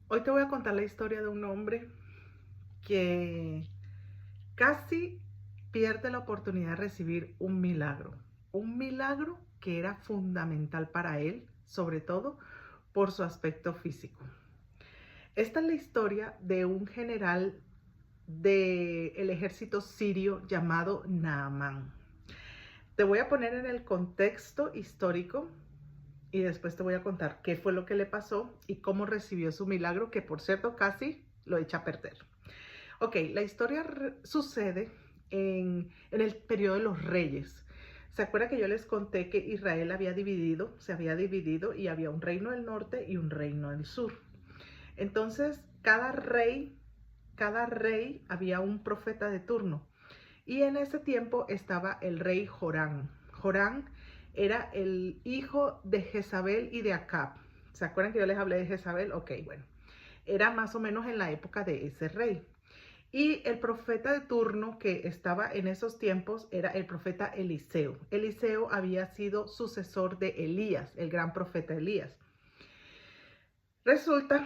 Hoy te voy a contar la historia de un hombre que casi pierde la oportunidad de recibir un milagro que era fundamental para él, sobre todo por su aspecto físico. Esta es la historia de un general del ejército sirio llamado Naamán. Te voy a poner en el contexto histórico y después te voy a contar qué fue lo que le pasó y cómo recibió su milagro, que por cierto casi lo echa a perder. Ok, la historia sucede en el periodo de los reyes. ¿Se acuerda que yo les conté que Israel se había dividido y había un reino del norte y un reino del sur? Entonces, cada rey había un profeta de turno. Y en ese tiempo estaba el rey Jorán. Jorán era el hijo de Jezabel y de Acab. ¿Se acuerdan que yo les hablé de Jezabel? Ok, bueno. Era más o menos en la época de ese rey. Y el profeta de turno que estaba en esos tiempos era el profeta Eliseo. Eliseo había sido sucesor de Elías, el gran profeta Elías. Resulta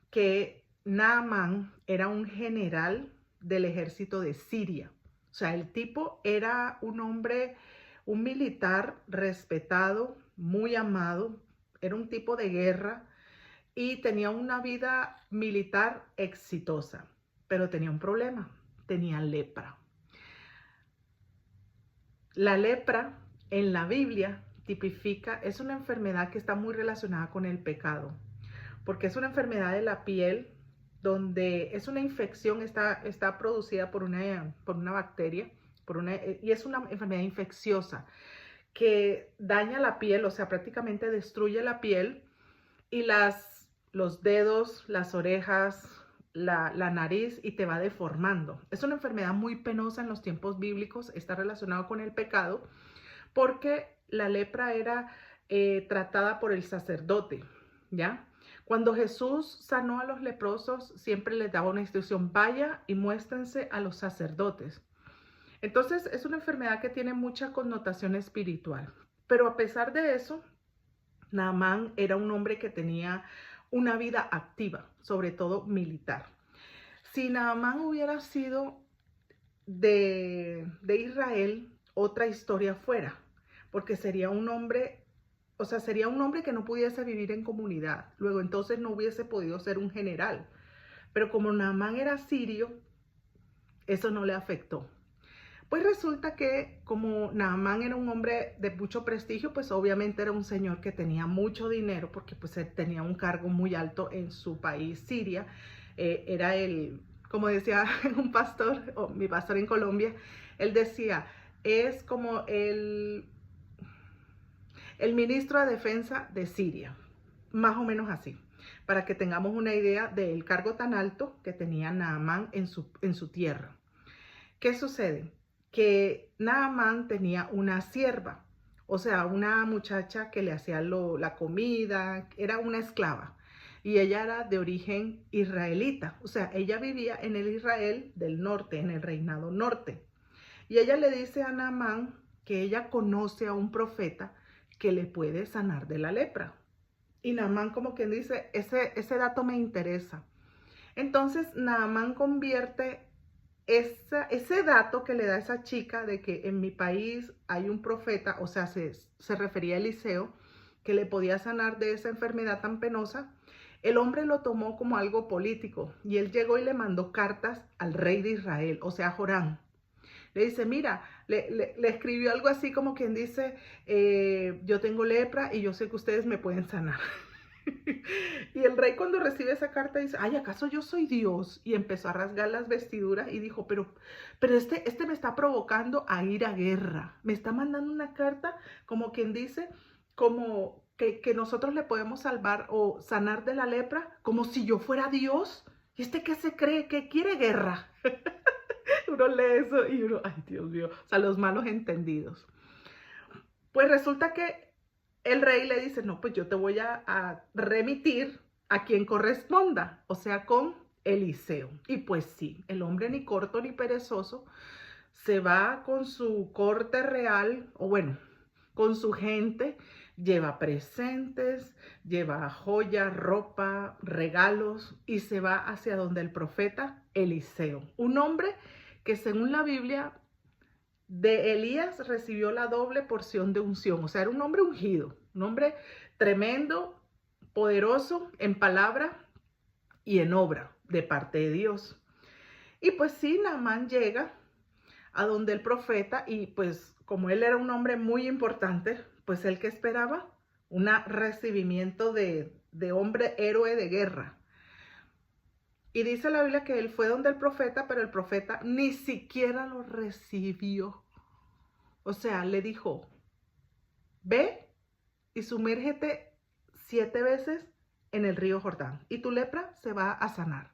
que Naamán era un general del ejército de Siria. O sea, el tipo era un hombre, un militar respetado, muy amado, era un tipo de guerra y tenía una vida militar exitosa, pero tenía un problema, tenía lepra. La lepra en la Biblia tipifica, es una enfermedad que está muy relacionada con el pecado, porque es una enfermedad de la piel donde es una infección, está producida por una bacteria, y es una enfermedad infecciosa que daña la piel, o sea, prácticamente destruye la piel y los dedos, las orejas, la nariz y te va deformando. Es una enfermedad muy penosa en los tiempos bíblicos, está relacionado con el pecado porque la lepra era tratada por el sacerdote, ¿ya? Cuando Jesús sanó a los leprosos, siempre les daba una instrucción, vaya y muéstrense a los sacerdotes. Entonces, es una enfermedad que tiene mucha connotación espiritual. Pero a pesar de eso, Naamán era un hombre que tenía una vida activa, sobre todo militar. Si Naamán hubiera sido de Israel, otra historia fuera, porque sería un hombre, o sea, sería un hombre que no pudiese vivir en comunidad. Luego entonces no hubiese podido ser un general. Pero como Naamán era sirio, eso no le afectó. Pues resulta que como Naamán era un hombre de mucho prestigio, pues obviamente era un señor que tenía mucho dinero porque pues él tenía un cargo muy alto en su país, Siria. Era el, como decía un pastor, o mi pastor en Colombia, él decía, es como el ministro de Defensa de Siria, más o menos así, para que tengamos una idea del cargo tan alto que tenía Naamán en su tierra. ¿Qué sucede? Que Naamán tenía una sierva, o sea, una muchacha que le hacía la comida, era una esclava. Y ella era de origen israelita, o sea, ella vivía en el Israel del norte, en el reinado norte. Y ella le dice a Naamán que ella conoce a un profeta que le puede sanar de la lepra. Y Naamán como quien dice, ese dato me interesa. Entonces Naamán convierte ese dato que le da esa chica de que en mi país hay un profeta, o sea, se refería a Eliseo, que le podía sanar de esa enfermedad tan penosa, el hombre lo tomó como algo político y él llegó y le mandó cartas al rey de Israel, o sea, Jorán. Le dice, mira, le escribió algo así como quien dice, yo tengo lepra y yo sé que ustedes me pueden sanar. Y el rey cuando recibe esa carta dice, ay, ¿acaso yo soy Dios? Y empezó a rasgar las vestiduras y dijo, pero este me está provocando a ir a guerra. Me está mandando una carta como quien dice, como que nosotros le podemos salvar o sanar de la lepra, como si yo fuera Dios. ¿Y este qué se cree? ¿Que quiere guerra? Uno lee eso y uno, ay, Dios mío, o sea, los malos entendidos. Pues resulta que el rey le dice, no, pues yo te voy a remitir a quien corresponda, o sea, con Eliseo. Y pues sí, el hombre ni corto ni perezoso se va con su corte real, o bueno, con su gente, lleva presentes, lleva joyas, ropa, regalos y se va hacia donde el profeta Eliseo, un hombre que según la Biblia de Elías recibió la doble porción de unción, o sea, era un hombre ungido, un hombre tremendo, poderoso en palabra y en obra de parte de Dios. Y pues sí, Naamán llega a donde el profeta y pues como él era un hombre muy importante, pues él que esperaba un recibimiento de hombre héroe de guerra. Y dice la Biblia que él fue donde el profeta, pero el profeta ni siquiera lo recibió. O sea, le dijo, ve y sumérgete 7 veces en el río Jordán y tu lepra se va a sanar.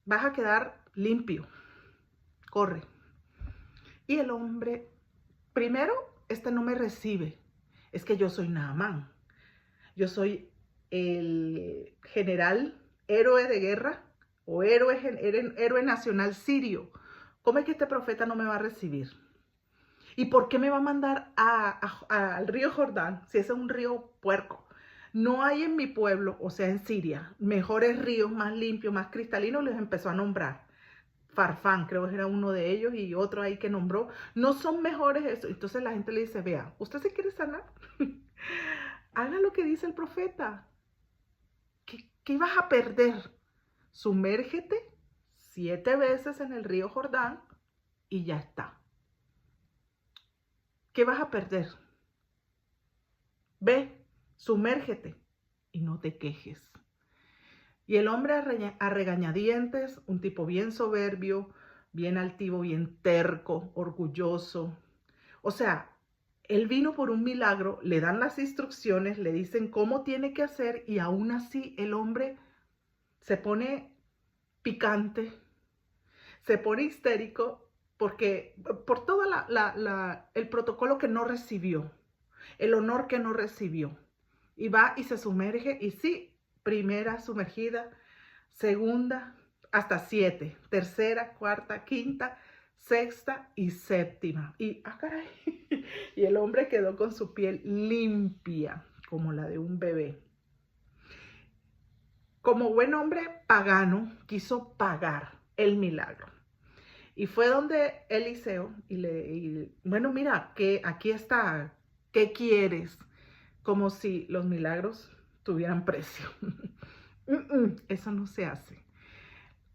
Vas a quedar limpio. Corre. Y el hombre, primero, no me recibe. Es que yo soy Naamán. Yo soy el general héroe de guerra o héroe nacional sirio. ¿Cómo es que este profeta no me va a recibir? ¿Y por qué me va a mandar al río Jordán si ese es un río puerco? No hay en mi pueblo, o sea, en Siria, mejores ríos, más limpios, más cristalinos, les empezó a nombrar. Farfán, creo que era uno de ellos, y otro ahí que nombró. No son mejores eso. Entonces la gente le dice, vea, ¿usted se quiere sanar? Haga lo que dice el profeta. ¿Qué vas a perder? Sumérgete 7 veces en el río Jordán y ya está. ¿Qué vas a perder? Ve, sumérgete y no te quejes. Y el hombre a regañadientes, un tipo bien soberbio, bien altivo, bien terco, orgulloso. O sea, él vino por un milagro, le dan las instrucciones, le dicen cómo tiene que hacer y aún así el hombre se pone picante, se pone histérico porque por todo el protocolo que no recibió, el honor que no recibió. Y va y se sumerge y sí, primera sumergida, segunda, hasta 7, tercera, cuarta, quinta, sexta y séptima. Y, caray, y el hombre quedó con su piel limpia, como la de un bebé. Como buen hombre pagano, quiso pagar el milagro. Y fue donde Eliseo, bueno, mira, que aquí está, ¿qué quieres? Como si los milagros tuvieran precio. Eso no se hace.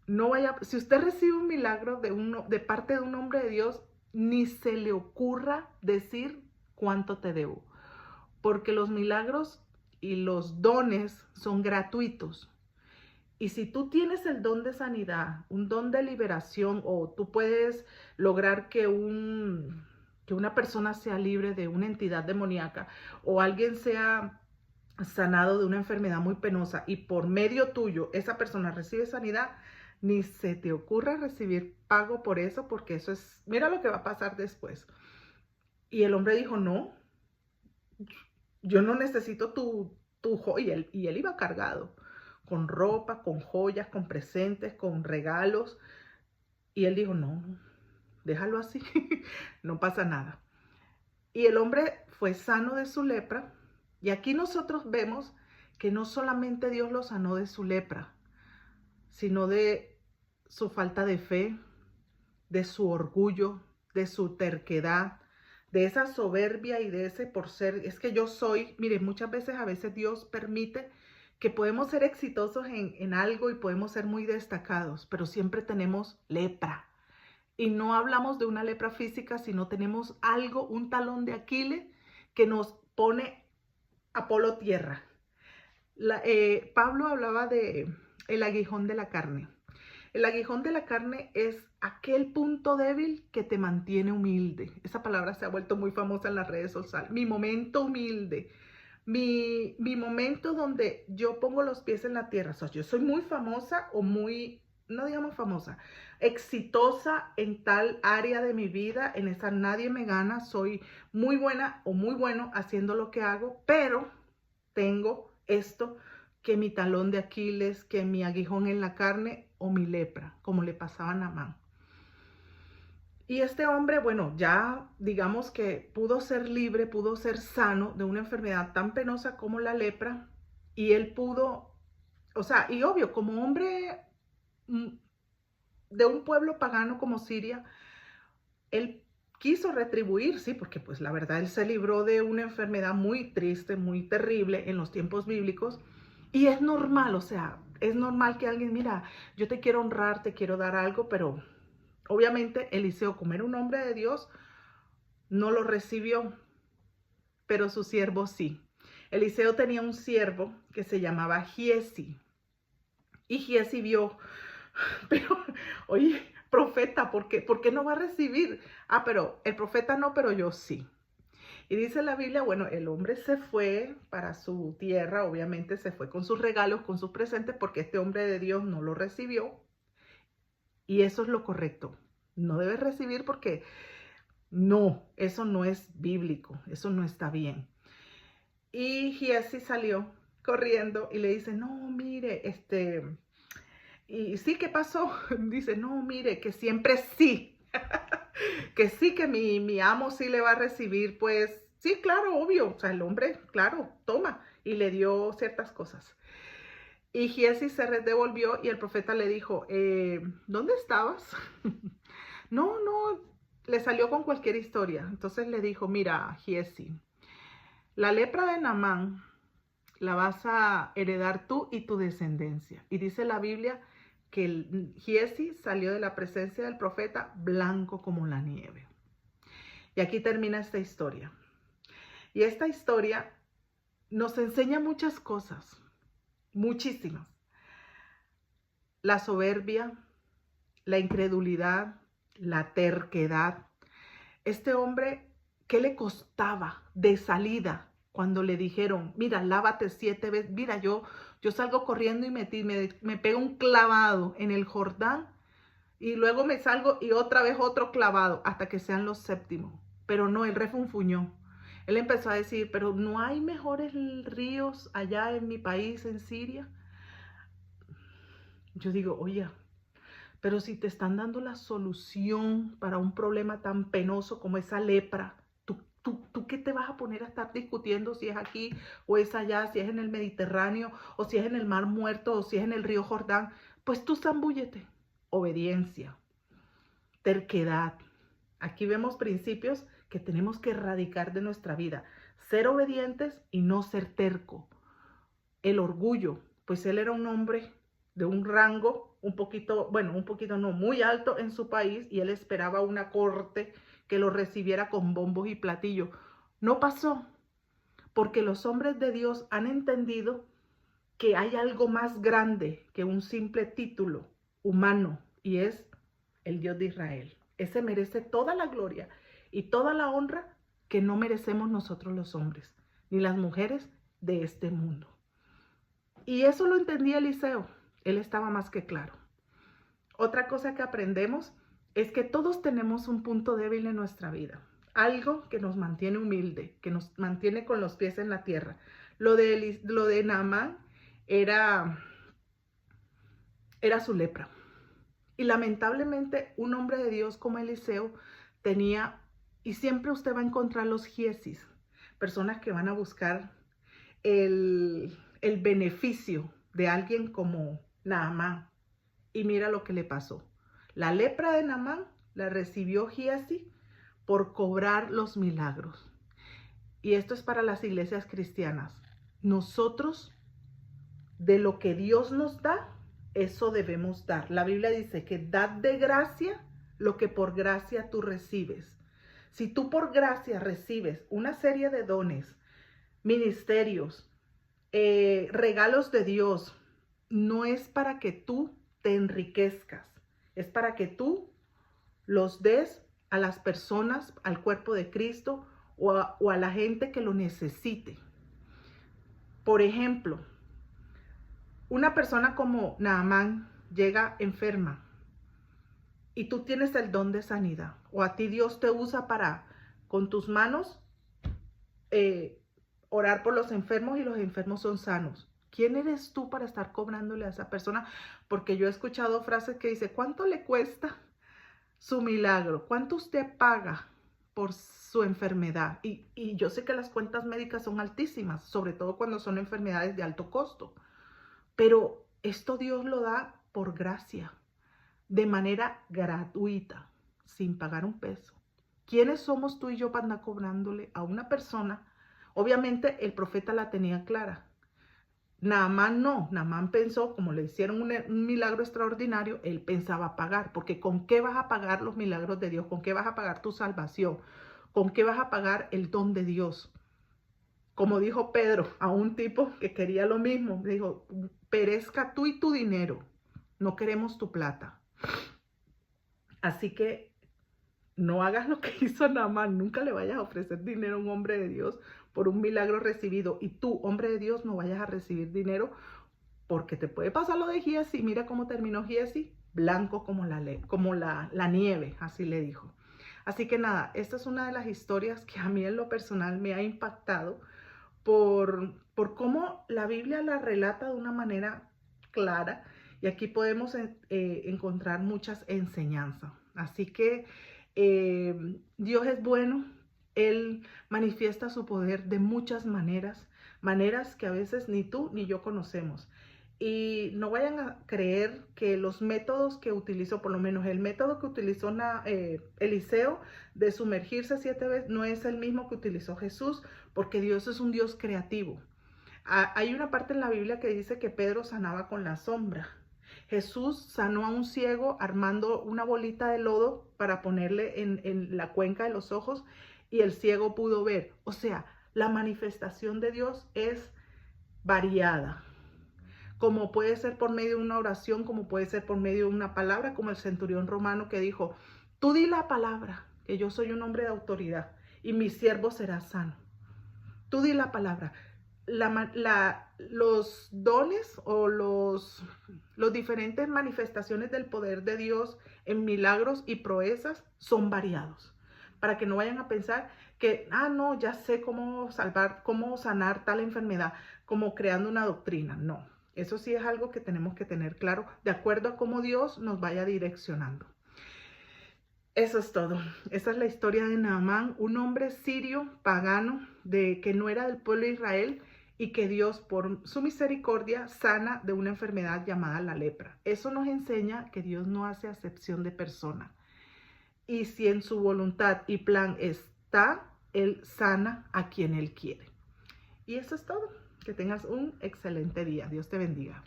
No vaya, si usted recibe un milagro de parte de un hombre de Dios, ni se le ocurra decir cuánto te debo. Porque los milagros y los dones son gratuitos. Y si tú tienes el don de sanidad, un don de liberación, o tú puedes lograr que una persona sea libre de una entidad demoníaca, o alguien sea sanado de una enfermedad muy penosa, y por medio tuyo esa persona recibe sanidad, ni se te ocurra recibir pago por eso, porque eso es, mira lo que va a pasar después. Y el hombre dijo, no, yo no necesito tu joya. Y él iba cargado con ropa, con joyas, con presentes, con regalos. Y él dijo, no, déjalo así, no pasa nada. Y el hombre fue sano de su lepra. Y aquí nosotros vemos que no solamente Dios lo sanó de su lepra, sino de su falta de fe, de su orgullo, de su terquedad, de esa soberbia y de ese por ser, es que yo soy, mire, muchas veces a veces Dios permite que podemos ser exitosos en algo y podemos ser muy destacados, pero siempre tenemos lepra. Y no hablamos de una lepra física, sino tenemos algo, un talón de Aquiles que nos pone a polo tierra. Pablo hablaba de el aguijón de la carne. El aguijón de la carne es aquel punto débil que te mantiene humilde. Esa palabra se ha vuelto muy famosa en las redes sociales. Mi momento humilde. Mi momento donde yo pongo los pies en la tierra. O sea, yo soy muy famosa o muy, no digamos famosa, exitosa en tal área de mi vida. En esa nadie me gana. Soy muy buena o muy bueno haciendo lo que hago, pero tengo esto, que mi talón de Aquiles, que mi aguijón en la carne o mi lepra, como le pasaba a Naamán. Y este hombre, bueno, ya digamos que pudo ser libre, pudo ser sano de una enfermedad tan penosa como la lepra, y él pudo, o sea, y obvio, como hombre de un pueblo pagano como Siria, él quiso retribuir, sí, porque pues la verdad él se libró de una enfermedad muy triste, muy terrible en los tiempos bíblicos, y es normal, o sea, es normal que alguien, mira, yo te quiero honrar, te quiero dar algo, pero obviamente Eliseo, como era un hombre de Dios, no lo recibió, pero su siervo sí. Eliseo tenía un siervo que se llamaba Giesi, y Giesi vio, pero, oye, profeta, por qué no va a recibir? Ah, pero el profeta no, pero yo sí. Y dice la Biblia, bueno, el hombre se fue para su tierra, obviamente se fue con sus regalos, con sus presentes, porque este hombre de Dios no lo recibió. Y eso es lo correcto. No debes recibir porque no, eso no es bíblico, eso no está bien. Y Giesi salió corriendo y le dice, no, mire, y sí, ¿qué pasó? Dice, no, mire, que siempre sí, que sí, que mi amo sí le va a recibir, pues sí, claro, obvio, o sea, el hombre, claro, toma, y le dio ciertas cosas. Y Giesi se devolvió y el profeta le dijo, ¿dónde estabas? No, no, le salió con cualquier historia. Entonces le dijo, mira, Giesi, la lepra de Naamán la vas a heredar tú y tu descendencia. Y dice la Biblia que Giesi salió de la presencia del profeta blanco como la nieve. Y aquí termina esta historia. Y esta historia nos enseña muchas cosas, muchísimas. La soberbia, la incredulidad, la terquedad. Este hombre, ¿qué le costaba de salida cuando le dijeron, mira, lávate 7 veces? Mira, yo salgo corriendo y me pego un clavado en el Jordán y luego me salgo y otra vez otro clavado hasta que sean los séptimos. Pero no, él refunfuñó. Él empezó a decir, pero ¿no hay mejores ríos allá en mi país, en Siria? Yo digo, oye, pero si te están dando la solución para un problema tan penoso como esa lepra, ¿tú qué te vas a poner a estar discutiendo si es aquí o es allá, si es en el Mediterráneo o si es en el Mar Muerto o si es en el río Jordán? Pues tú zambúllete. Obediencia, terquedad. Aquí vemos principios que tenemos que erradicar de nuestra vida. Ser obedientes y no ser terco. El orgullo, pues él era un hombre de un rango un poquito, bueno, un poquito no, muy alto en su país y él esperaba una corte que lo recibiera con bombos y platillos. No pasó, porque los hombres de Dios han entendido que hay algo más grande que un simple título humano y es el Dios de Israel. Ese merece toda la gloria y toda la honra que no merecemos nosotros los hombres, ni las mujeres de este mundo. Y eso lo entendía Eliseo. Él estaba más que claro. Otra cosa que aprendemos es que todos tenemos un punto débil en nuestra vida. Algo que nos mantiene humilde, que nos mantiene con los pies en la tierra. Lo de Naamán era su lepra. Y lamentablemente un hombre de Dios como Eliseo tenía, y siempre usted va a encontrar los Giesis, personas que van a buscar el beneficio de alguien como Naamán. Y mira lo que le pasó. La lepra de Naamán la recibió Giesi por cobrar los milagros. Y esto es para las iglesias cristianas. Nosotros, de lo que Dios nos da, eso debemos dar. La Biblia dice que dad de gracia lo que por gracia tú recibes. Si tú por gracia recibes una serie de dones, ministerios, regalos de Dios, no es para que tú te enriquezcas, es para que tú los des a las personas, al cuerpo de Cristo o a la gente que lo necesite. Por ejemplo, una persona como Naamán llega enferma y tú tienes el don de sanidad o a ti Dios te usa para con tus manos orar por los enfermos y los enfermos son sanos. ¿Quién eres tú para estar cobrándole a esa persona? Porque yo he escuchado frases que dice, ¿cuánto le cuesta su milagro? ¿Cuánto usted paga por su enfermedad. Y yo sé que las cuentas médicas son altísimas, sobre todo cuando son enfermedades de alto costo. Pero esto Dios lo da por gracia, de manera gratuita, sin pagar un peso. ¿Quiénes somos tú y yo para andar cobrándole a una persona? Obviamente el profeta la tenía clara. Naamán no, Naamán pensó, como le hicieron un milagro extraordinario, él pensaba pagar, porque ¿con qué vas a pagar los milagros de Dios? ¿Con qué vas a pagar tu salvación? ¿Con qué vas a pagar el don de Dios? Como dijo Pedro a un tipo que quería lo mismo, dijo, perezca tú y tu dinero, no queremos tu plata. Así que no hagas lo que hizo Naamán, nunca le vayas a ofrecer dinero a un hombre de Dios por un milagro recibido. Y tú, hombre de Dios, no vayas a recibir dinero porque te puede pasar lo de Giesi. Mira cómo terminó Giesi, blanco como la nieve, así le dijo. Así que nada, esta es una de las historias que a mí en lo personal me ha impactado por cómo la Biblia la relata de una manera clara y aquí podemos encontrar muchas enseñanzas. Así que Dios es bueno, Él manifiesta su poder de muchas maneras, maneras que a veces ni tú ni yo conocemos. Y no vayan a creer que los métodos que utilizó, por lo menos el método que utilizó Eliseo de sumergirse 7 veces, no es el mismo que utilizó Jesús, porque Dios es un Dios creativo. Hay una parte en la Biblia que dice que Pedro sanaba con la sombra. Jesús sanó a un ciego armando una bolita de lodo para ponerle en la cuenca de los ojos y el ciego pudo ver. O sea, la manifestación de Dios es variada. Como puede ser por medio de una oración, como puede ser por medio de una palabra, como el centurión romano que dijo, tú di la palabra, que yo soy un hombre de autoridad y mi siervo será sano. Tú di la palabra. Los dones o los diferentes manifestaciones del poder de Dios en milagros y proezas son variados. Para que no vayan a pensar que, no, ya sé cómo sanar tal enfermedad, como creando una doctrina. No, eso sí es algo que tenemos que tener claro, de acuerdo a cómo Dios nos vaya direccionando. Eso es todo. Esa es la historia de Naamán, un hombre sirio, pagano, que no era del pueblo de Israel y que Dios, por su misericordia, sana de una enfermedad llamada la lepra. Eso nos enseña que Dios no hace acepción de persona. Y si en su voluntad y plan está, Él sana a quien Él quiere. Y eso es todo. Que tengas un excelente día. Dios te bendiga.